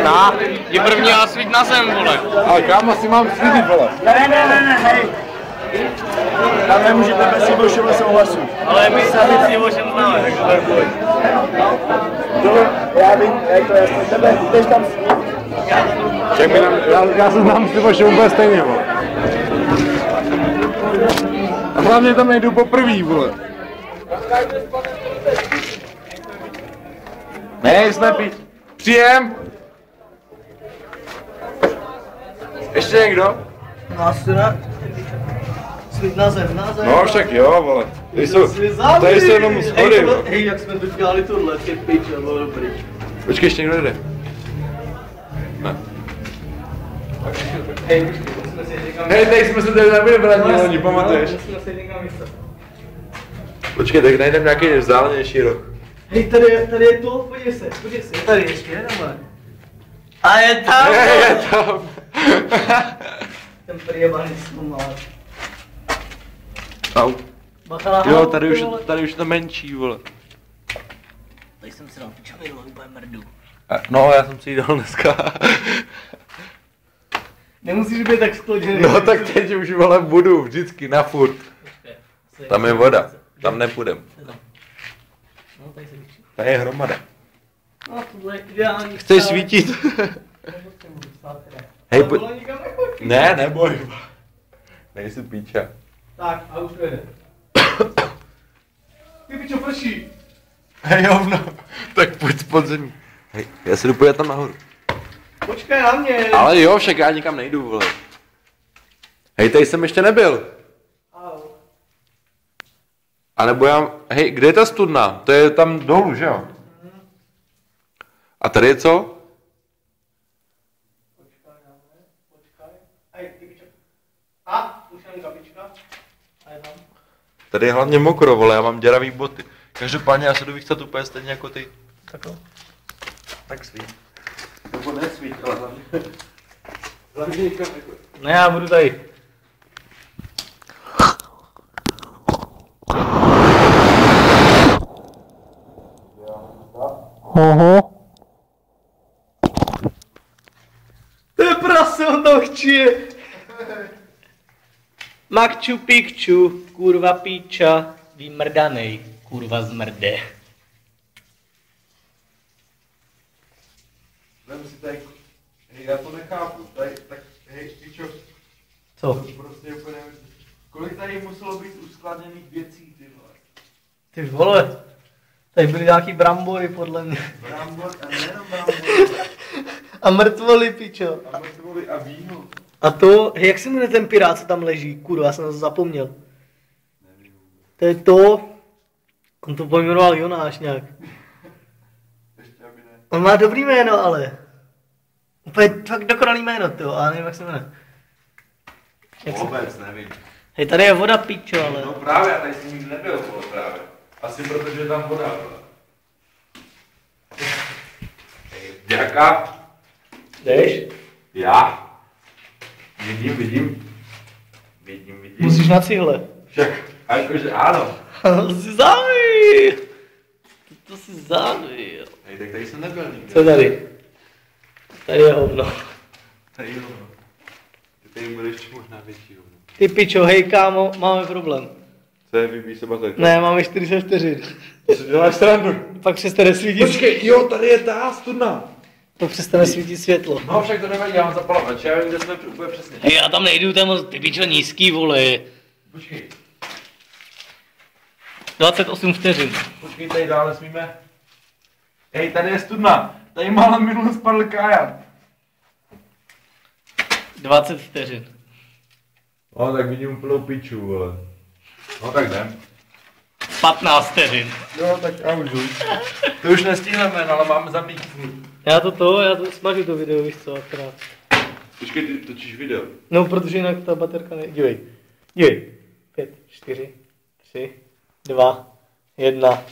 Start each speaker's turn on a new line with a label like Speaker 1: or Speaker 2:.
Speaker 1: Na, je první já svít na zem, vole.
Speaker 2: Ale kam asi mám svítit, vole?
Speaker 3: Ne, hej. Tam nemůžete bez Sibošova souhlasu.
Speaker 1: Ale my sami s Sibošem známe, takže to je pojď.
Speaker 3: Já vím, jako jasně, tebe, jdeš tam svít.
Speaker 2: Já se znám s Sibošem úplně stejně, vole. A hlavně tam nejdu poprvý, vole. Ne, jsme Příjem! Ještě někdo?
Speaker 3: Nástěna. Svít na zem.
Speaker 2: No však jo, vole. Tady jsou jenom schody.
Speaker 3: Hej, jak jsme tu dělali tohle, ty piče, bylo dobrý.
Speaker 2: Počkej, ještě někdo jde. Ne. Hej, tady jsme se tady nevybrali, loni, pamatuješ? Počkej, tak najdem nějaký vzdálenější roh.
Speaker 3: Hej, tady je to, podívej se, je tady ještě, nebo? A je tam!
Speaker 2: Je tam!
Speaker 3: Ten prijebaný zkumal.
Speaker 2: Au.
Speaker 3: Bacha na
Speaker 2: Jo, tady už to menší, vole.
Speaker 3: Tady jsem si dal pičovinu, úplně mrdu.
Speaker 2: No, já jsem si jí dal dneska.
Speaker 3: Nemusíš být tak skložený.
Speaker 2: No tak teď už, vole, budu vždycky, na furt. Tam je voda, tam nepůjdem.
Speaker 3: No, tady se vyčí.
Speaker 2: Tady je hromada.
Speaker 3: No, tohle je ideální.
Speaker 2: Chceš svítit? Hej, pojď. Ne, neboj. Nejsi píča.
Speaker 3: Tak, a už to jede. Ty pičo, prší.
Speaker 2: Hej, hovno. Tak pojď pod zemí. Hej, já se jdu podívat tam nahoru.
Speaker 3: Počkej na mě.
Speaker 2: Ale jo, však já nikam nejdu, vole. Hej, tady jsem ještě nebyl. A nebo já... Hej, kde je ta studna? To je tam dolů, že jo? A tady je co?
Speaker 3: Počkej. Hej, ty pičo. A, už jenom kapička. A je tam.
Speaker 2: Tady je hlavně mokro, vole, já mám děravý boty. Každopádně já se jdu vychcat úplně stejně jako ty.
Speaker 3: Takhle.
Speaker 2: Tak svít. Nebo nesvít, ale hlavně nikam jako...
Speaker 3: Ne, já budu tady. To je prase, on tam chčije. Makču pikču, kurva píča, vymrdanej, kurva zmrde.
Speaker 2: Vem si tady... Hej, já to nechápu, tady, tak, hej, pičo.
Speaker 3: Co?
Speaker 2: To prostě úplně nevím. Kolik tady muselo být uskladněných věcí, ty vole?
Speaker 3: Ty vole, tady byly nějaký brambory podle mě.
Speaker 2: Brambor a nejenom brambory.
Speaker 3: A mrtvoly, pičo.
Speaker 2: A mrtvoly a víno.
Speaker 3: A to, hej, jak se jmenuje ten pirát, co tam leží? Kurva, já jsem to zapomněl.
Speaker 2: Nevím.
Speaker 3: To je to, on to pojmenoval Jonáš nějak.
Speaker 2: Ještě aby ne.
Speaker 3: On má dobrý jméno, ale. Úplně fakt dokonalý jméno, to, ale nevím, jak se jmenuje.
Speaker 2: Vůbec nevím.
Speaker 3: Hej, tady je voda, pičo, ale.
Speaker 2: No právě, já tady jsem nikdy nebyl, vole, právě. Asi protože je tam voda, vole. Hej, Děka.
Speaker 3: Jdeš?
Speaker 2: Já. Vidím.
Speaker 3: Musíš na cihle.
Speaker 2: Však, jakože ano.
Speaker 3: To si zavil. To si zavil.
Speaker 2: Hej, tak tady jsem nebyl nikdy.
Speaker 3: Co tady? Tady je hovno.
Speaker 2: Tady je hovno. Ty tady budeš ještě možná větší hovno.
Speaker 3: Ty pičo, hej kámo, máme problém.
Speaker 2: Co je, vybíj se baterka?
Speaker 3: Ne, máme 40 vteřin.
Speaker 2: To si děláš srandu.
Speaker 3: Pak přestane svítit.
Speaker 2: Počkej, jo, tady je ta studna.
Speaker 3: To přestane svítit světlo.
Speaker 2: No však to nevadí, já mám zapalovač, já vím, kde jsme úplně přesně.
Speaker 3: Hej, já tam nejdu, tam moc, ty pičo nízký, vole.
Speaker 2: Počkej,
Speaker 3: 28 vteřin.
Speaker 2: počkej, tady dále smíme. Hej, tady je studna. Tady málem minule spadl kajak.
Speaker 3: 20 vteřin.
Speaker 2: No, tak vidím úplnou piču, vole. No, tak jdem.
Speaker 3: 15 vteřin.
Speaker 2: Jo, tak já už jdu. To už nestihneme, ale máme zamítnout.
Speaker 3: Já to smažu to video, víš co, akorát.
Speaker 2: Počkej, ty točíš video.
Speaker 3: No, protože jinak ta baterka ne... Dívej. 5, 4, 3, 2, 1.